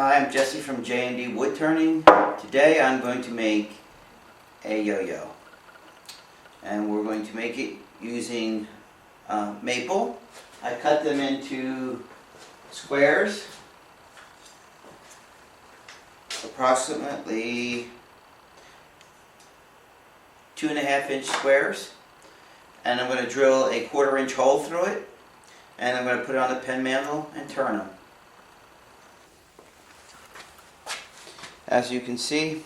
Hi, I'm Jesse from JND Woodturning. Today I'm going to make a yo-yo. And we're going to make it using maple. I cut them into squares, approximately 2.5-inch squares. And I'm going to drill a 1/4-inch hole through it. And I'm going to put it on the pen mandrel and turn them. As you can see,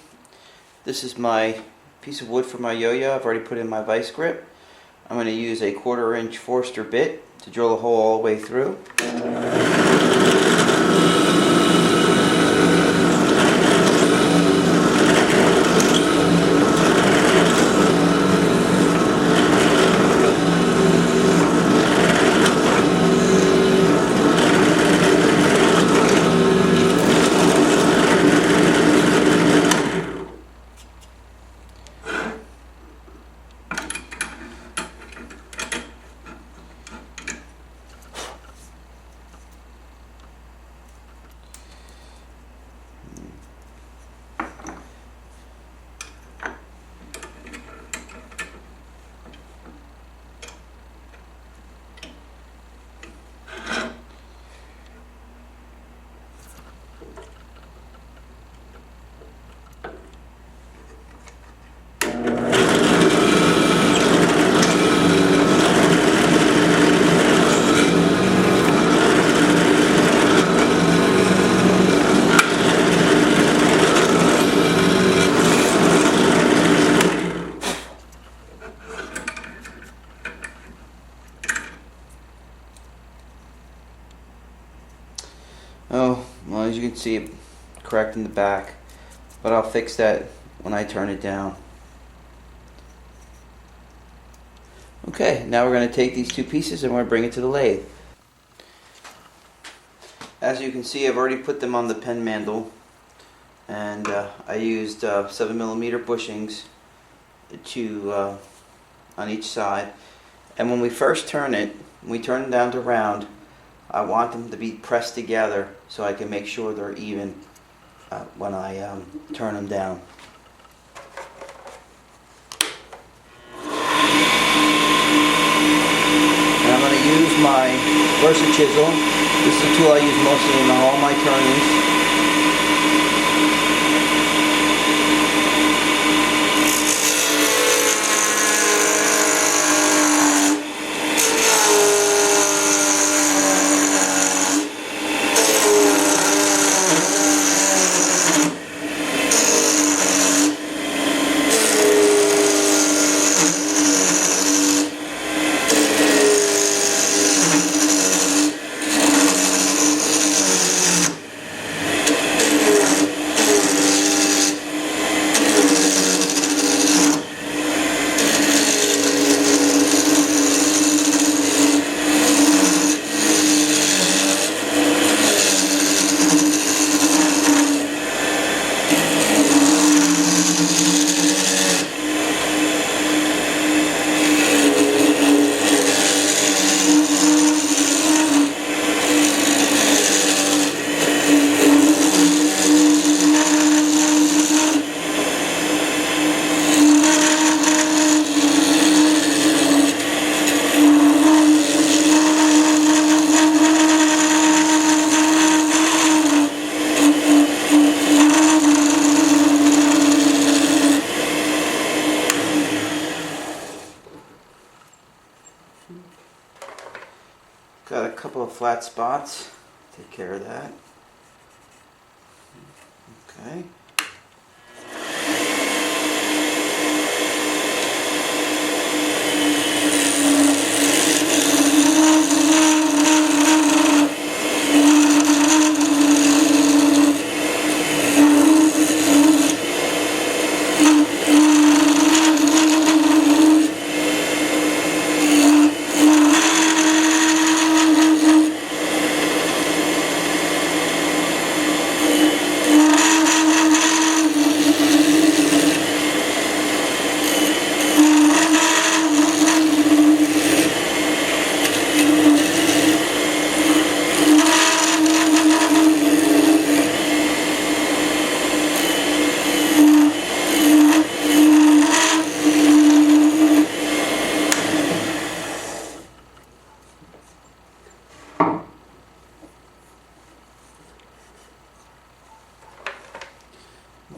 this is my piece of wood for my yo-yo. I've already put in my vice grip. I'm going to use a 1/4-inch Forster bit to drill a hole all the way through. Oh, well, as you can see, it cracked in the back, but I'll fix that when I turn it down. Okay, now we're going to take these two pieces and we're going to bring it to the lathe. As you can see, I've already put them on the pen mandrel, and I used 7mm bushings on each side. And when we first turn it, we turn them down to round. I want them to be pressed together so I can make sure they're even when I turn them down. And I'm going to use my Versa chisel. This is the tool I use mostly in all my turnings. Got a couple of flat spots. Take care of that. Okay.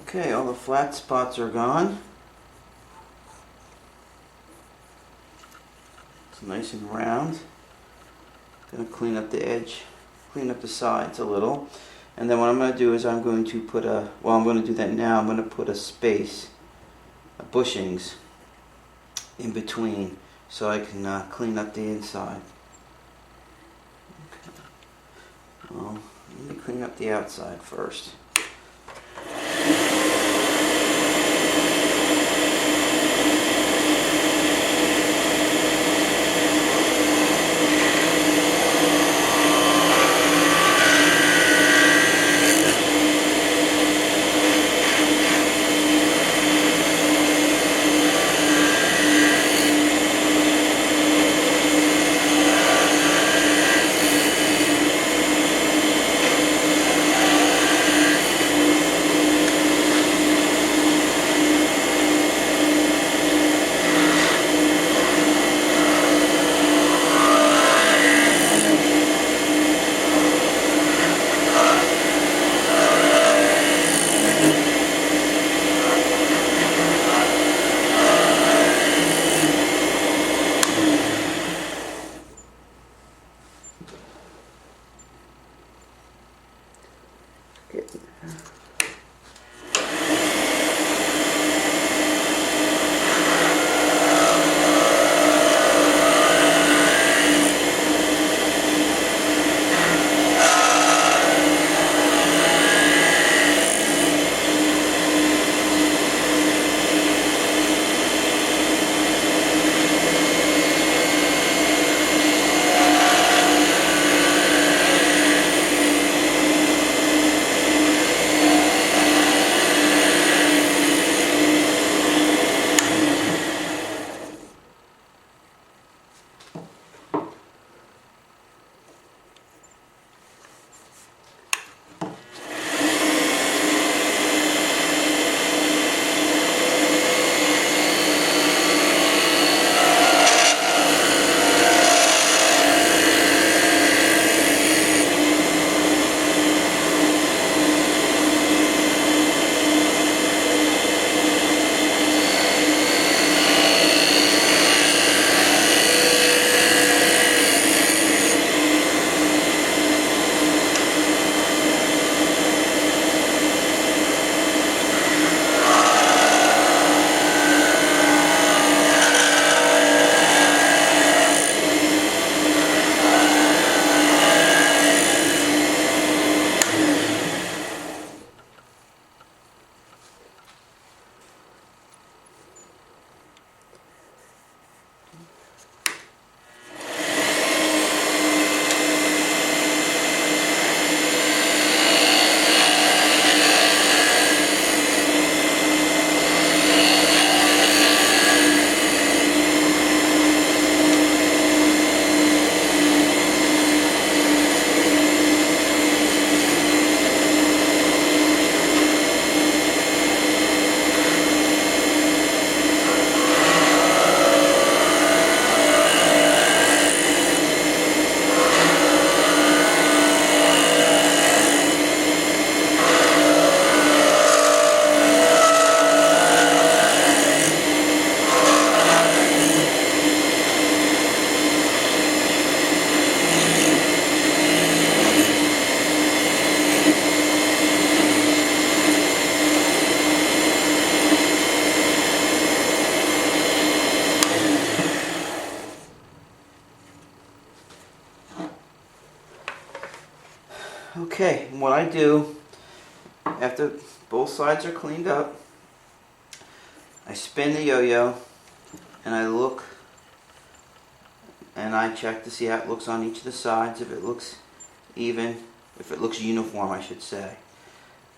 Okay, all the flat spots are gone. It's nice and round. Gonna clean up the edge, clean up the sides a little. And then what I'm going to do is I'm going to put a, well, I'm going to do that now. I'm going to put a space, bushings in between so I can clean up the inside. Okay. Well, let me clean up the outside first. Okay, what I do after both sides are cleaned up, I spin the yo-yo and I look and I check to see how it looks on each of the sides, if it looks even, if it looks uniform, I should say.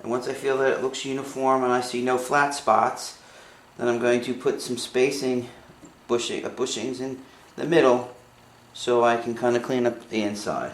And once I feel that it looks uniform and I see no flat spots, then I'm going to put some spacing, bushings in the middle so I can kind of clean up the inside.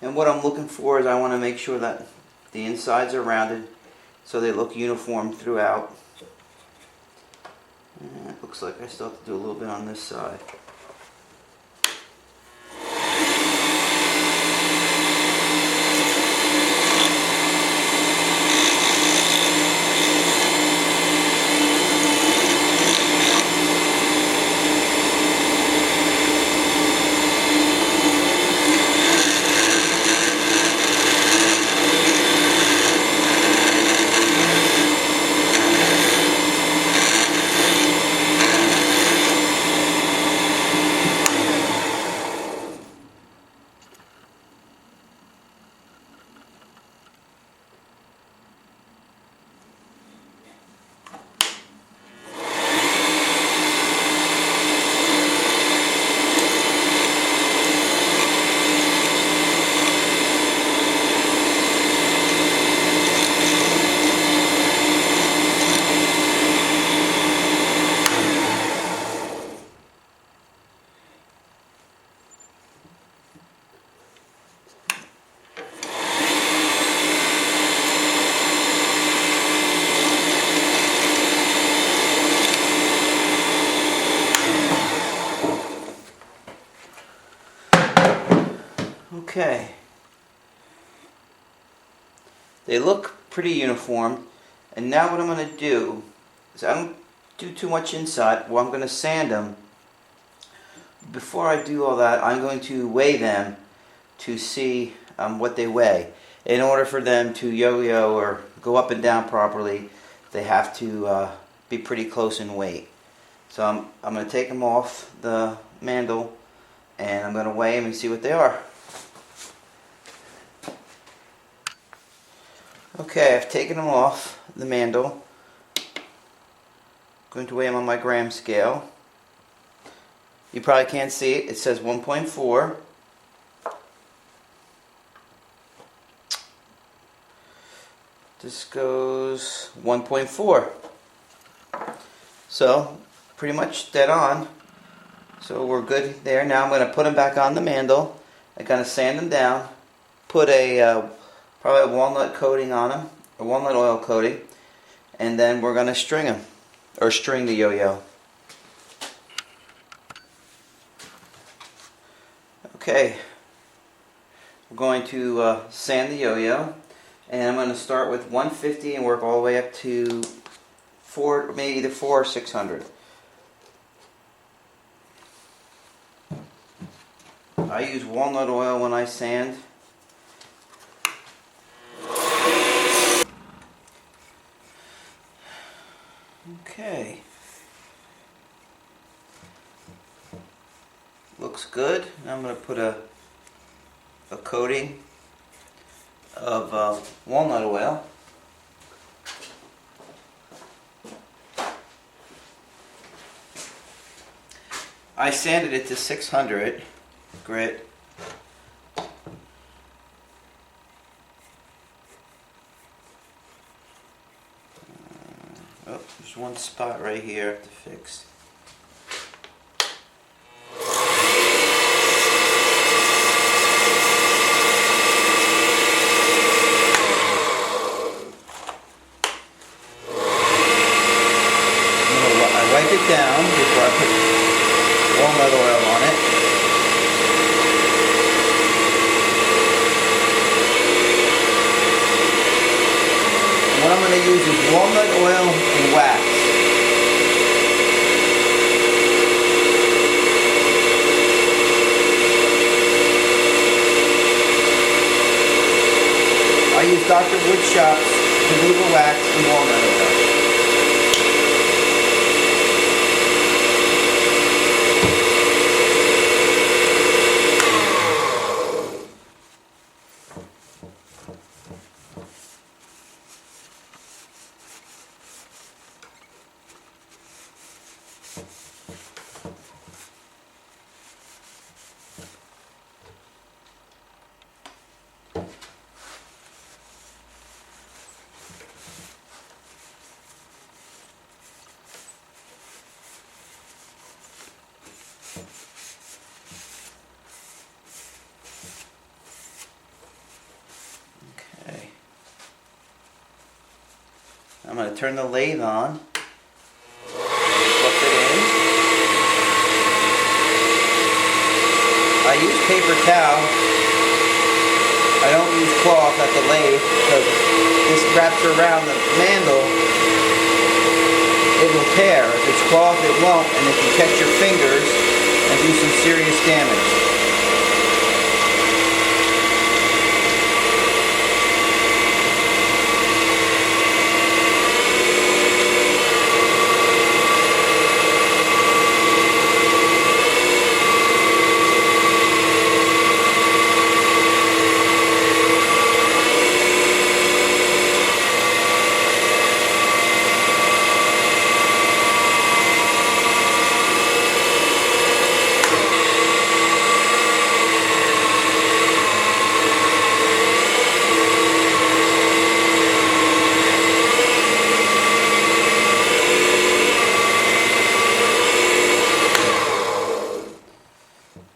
And what I'm looking for is I want to make sure that the insides are rounded so they look uniform throughout. And it looks like I still have to do a little bit on this side. Okay, they look pretty uniform, and now what I'm going to do is I don't do too much inside. Well, I'm going to sand them. Before I do all that, I'm going to weigh them to see what they weigh. In order for them to yo-yo or go up and down properly, they have to be pretty close in weight. So I'm going to take them off the mandrel, and I'm going to weigh them and see what they are. Okay, I've taken them off the mandrel. I'm going to weigh them on my gram scale. You probably can't see it. It says 1.4. This goes 1.4. So, pretty much dead on. So we're good there. Now I'm going to put them back on the mandrel. I'm going to sand them down. Put a probably a walnut coating on them, a walnut oil coating, and then we're going to string them, or string the yo-yo. Okay, we're going to sand the yo-yo, and I'm going to start with 150 and work all the way up to maybe either 4 or 600. I use walnut oil when I sand. Okay, looks good. Now I'm going to put a coating of walnut oil. I sanded it to 600 grit. Oh, there's one spot right here I have to fix. I wipe it down before I put walnut oil on it. And what I'm going to use is walnut oil and wax. I use Dr. Woodshop's removal wax and walnut oil. going to turn the lathe on. Flip it in. I use paper towel. I don't use cloth at the lathe because this wraps around the mandrel. It will tear. If it's cloth, it won't, and it can catch your fingers and do some serious damage.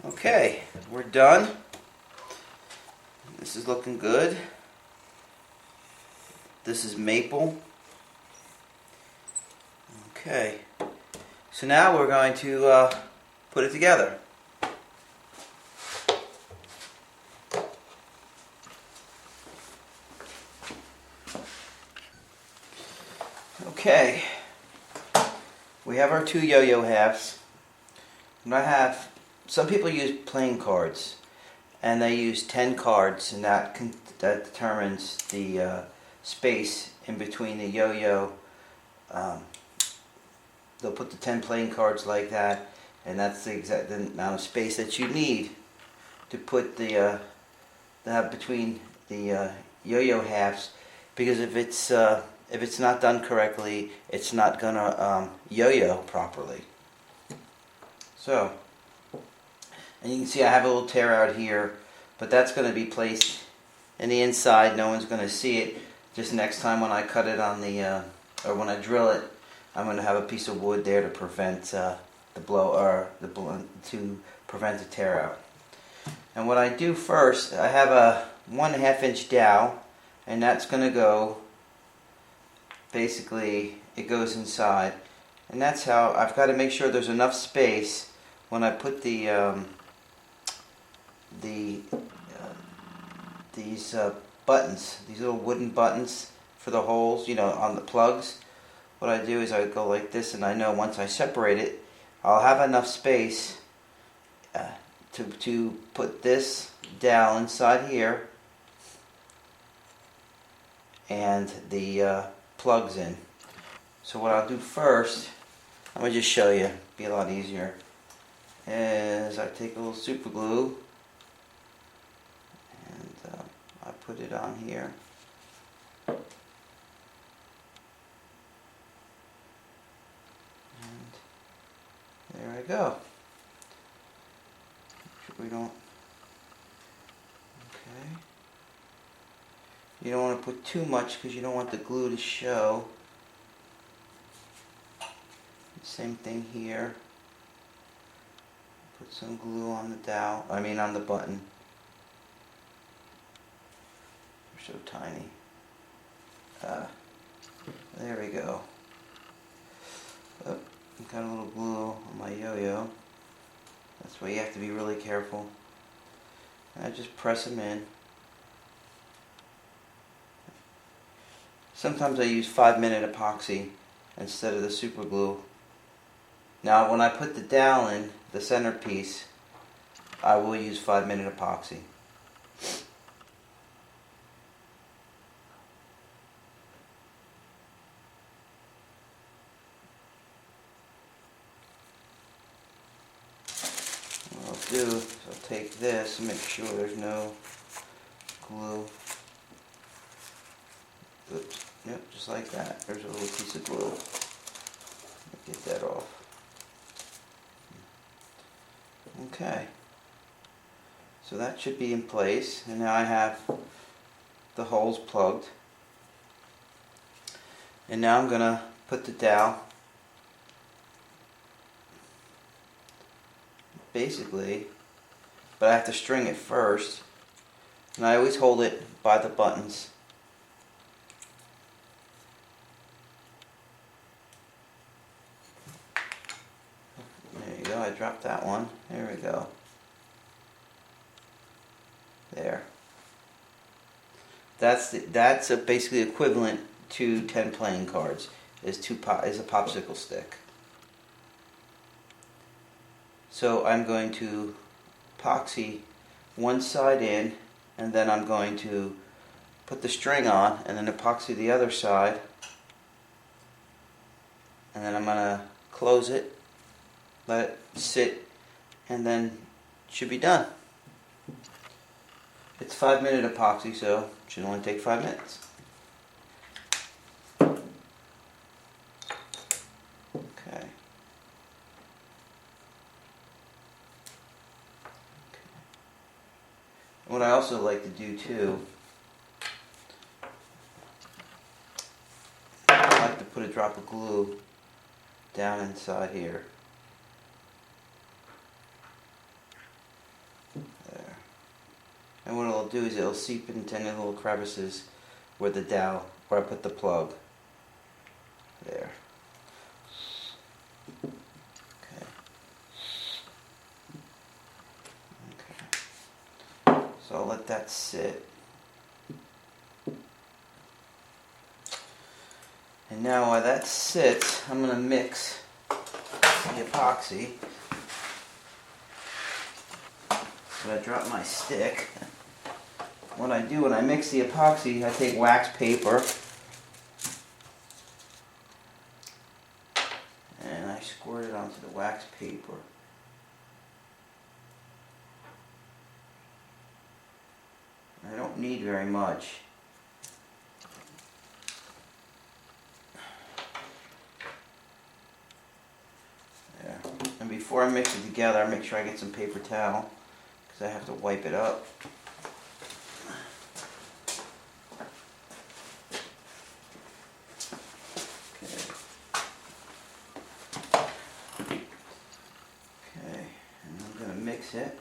Okay, we're done. This is looking good. This is maple. Okay, so now we're going to put it together. Okay, we have our two yo-yo halves. And I have, some people use playing cards, and they use 10 cards, and that determines the space in between the yo-yo. They'll put the 10 playing cards like that, and that's the exact amount of space that you need to put the between the yo-yo halves, because if it's not done correctly, it's not gonna yo-yo properly. So, and you can see I have a little tear out here, but that's going to be placed in the inside. No one's going to see it. Just next time when I cut it on the, or when I drill it, I'm going to have a piece of wood there to prevent to prevent the tear out. And what I do first, I have a 1/2 inch dowel, and that's going to go, basically, it goes inside. And that's how, I've got to make sure there's enough space when I put these buttons, these little wooden buttons for the holes, you know, on the plugs. What I do is I go like this, and I know once I separate it, I'll have enough space to put this dowel inside here and the plugs in. So what I'll do first, I'm going to just show you, be a lot easier, is I take a little super glue and I put it on here. And there I go. Make sure we don't, okay. You don't want to put too much because you don't want the glue to show. Same thing here. Put some glue on the dowel, on the button. They're so tiny. There we go. Oh, got a little glue on my yo-yo. That's why you have to be really careful. And I just press them in. Sometimes I use 5-minute epoxy instead of the super glue. Now when I put the dowel in, the centerpiece, I will use 5-minute epoxy. What I'll do is I'll take this and make sure there's no glue. Oops, yep, just like that. There's a little piece of glue. Get that off. Okay, so that should be in place, and now I have the holes plugged, and now I'm going to put the dowel basically, but I have to string it first, and I always hold it by the buttons. go, I dropped that one. There we go. There. That's basically equivalent to 10 playing cards. Is a popsicle stick. So I'm going to epoxy one side in, and then I'm going to put the string on, and then epoxy the other side, and then I'm going to close it, let it sit, and then it should be done. It's 5-minute epoxy, so it should only take 5 minutes. Okay. What I also like to do too, I like to put a drop of glue down inside here. There. And what it'll do is it'll seep into any little crevices where where I put the plug. There. Okay. So I'll let that sit. And now while that sits, I'm going to mix the epoxy. So I drop my stick. What I do when I mix the epoxy, I take wax paper and I squirt it onto the wax paper. I don't need very much. There. And before I mix it together, I make sure I get some paper towel because I have to wipe it up. Okay, and I'm going to mix it.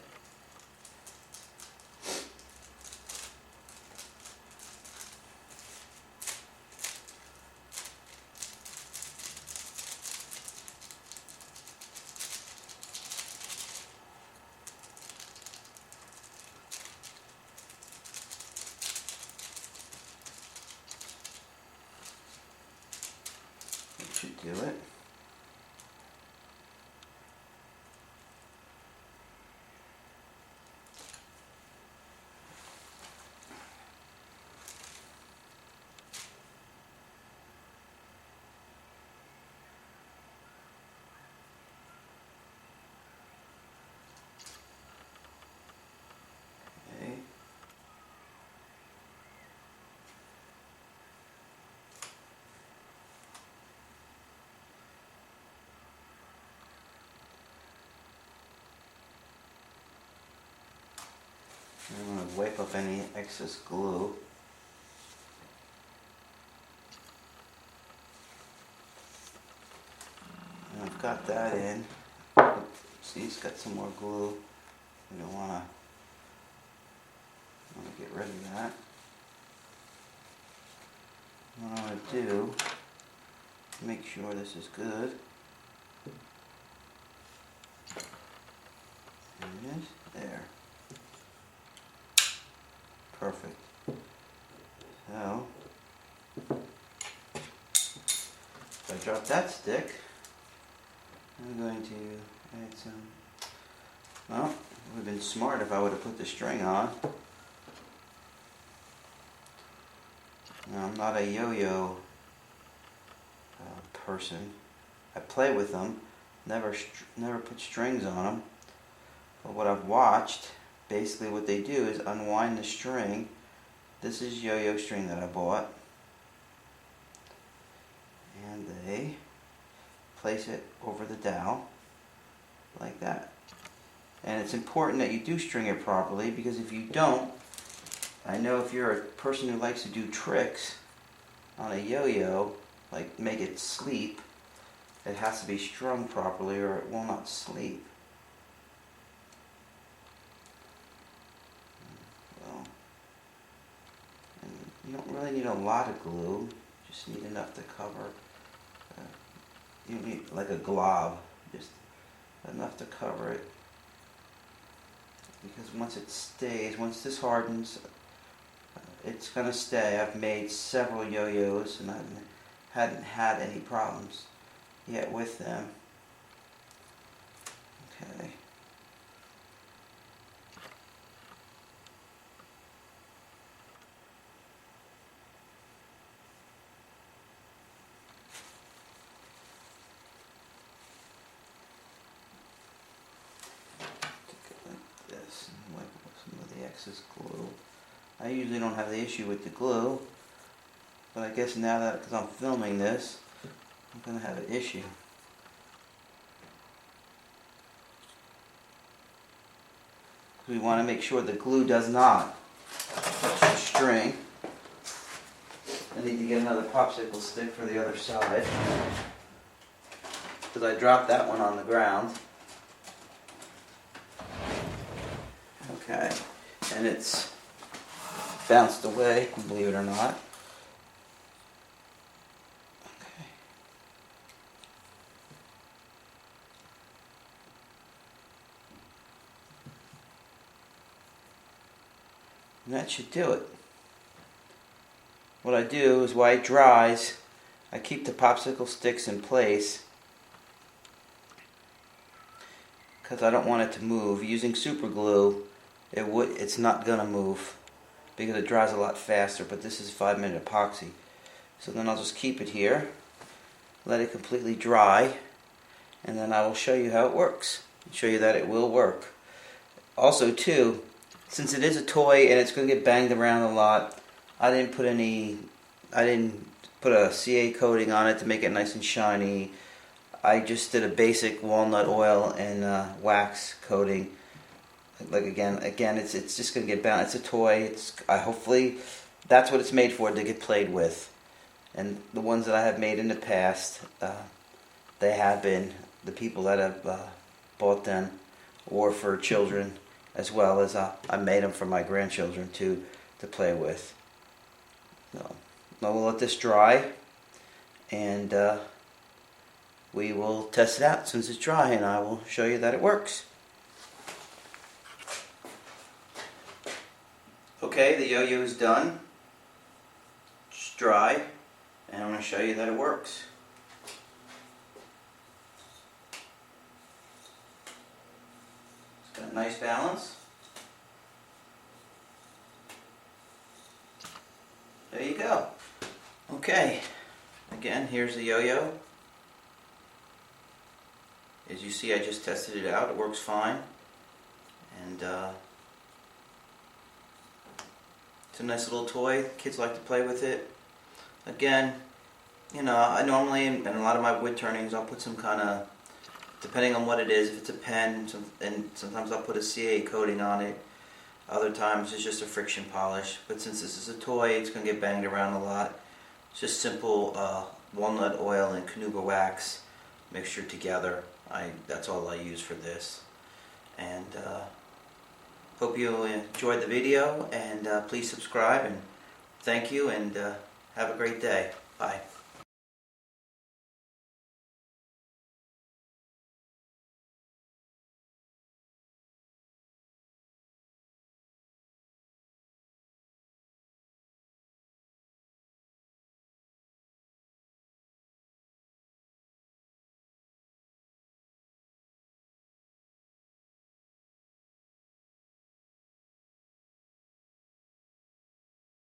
Should do it. Okay. I'm going to wipe up any excess glue. And I've got that in. See, it's got some more glue. I don't want to get rid of that. What I'm going to do, make sure this is good. There it is. There. Perfect. So, if I drop that stick, I'm going to add some, well, it would have been smart if I would have put the string on. Now, I'm not a yo-yo person. I play with them, never put strings on them. But what I've watched, basically what they do is unwind the string. This is yo-yo string that I bought. And they place it over the dowel like that. And it's important that you do string it properly, because if you don't, I know if you're a person who likes to do tricks on a yo-yo, like make it sleep, it has to be strung properly or it will not sleep. Well, and you don't really need a lot of glue, just need enough to cover. You don't need like a glob, just enough to cover it, because once it stays, once this hardens, it's going to stay. I've made several yo-yos and I hadn't had any problems yet with them. Okay. This and wipe off some of the excess glue. I usually don't have the issue with the glue, but I guess now that, because I'm filming this, I'm going to have an issue. We want to make sure the glue does not touch the string. I need to get another popsicle stick for the other side, because I dropped that one on the ground. Okay, and it's bounced away, believe it or not. Okay. And that should do it. What I do is while it dries, I keep the popsicle sticks in place because I don't want it to move. Using super glue, it's not going to move because it dries a lot faster, but this is 5-minute epoxy. So then I'll just keep it here, let it completely dry, and then I will show you how it works. Show you that it will work. Also too, since it is a toy and it's going to get banged around a lot, I didn't put a CA coating on it to make it nice and shiny. I just did a basic walnut oil and wax coating. Like again, it's just going to get bound. It's a toy. Hopefully that's what it's made for, to get played with. And the ones that I have made in the past, they have been the people that have bought them, or for children, as well as I made them for my grandchildren to play with. So now we'll let this dry, and we will test it out since it's dry, and I will show you that it works. Okay, the yo-yo is done. It's dry, and I'm going to show you that it works. It's got a nice balance. There you go. Okay, again, here's the yo-yo. As you see, I just tested it out. It works fine. And it's a nice little toy. Kids like to play with it. Again, you know, I normally, in a lot of my wood turnings, I'll put some kind of, depending on what it is, if it's a pen, and sometimes I'll put a CA coating on it. Other times it's just a friction polish. But since this is a toy, it's going to get banged around a lot. It's just simple walnut oil and canuba wax mixture together. That's all I use for this. And hope you enjoyed the video, and please subscribe, and thank you, and have a great day. Bye.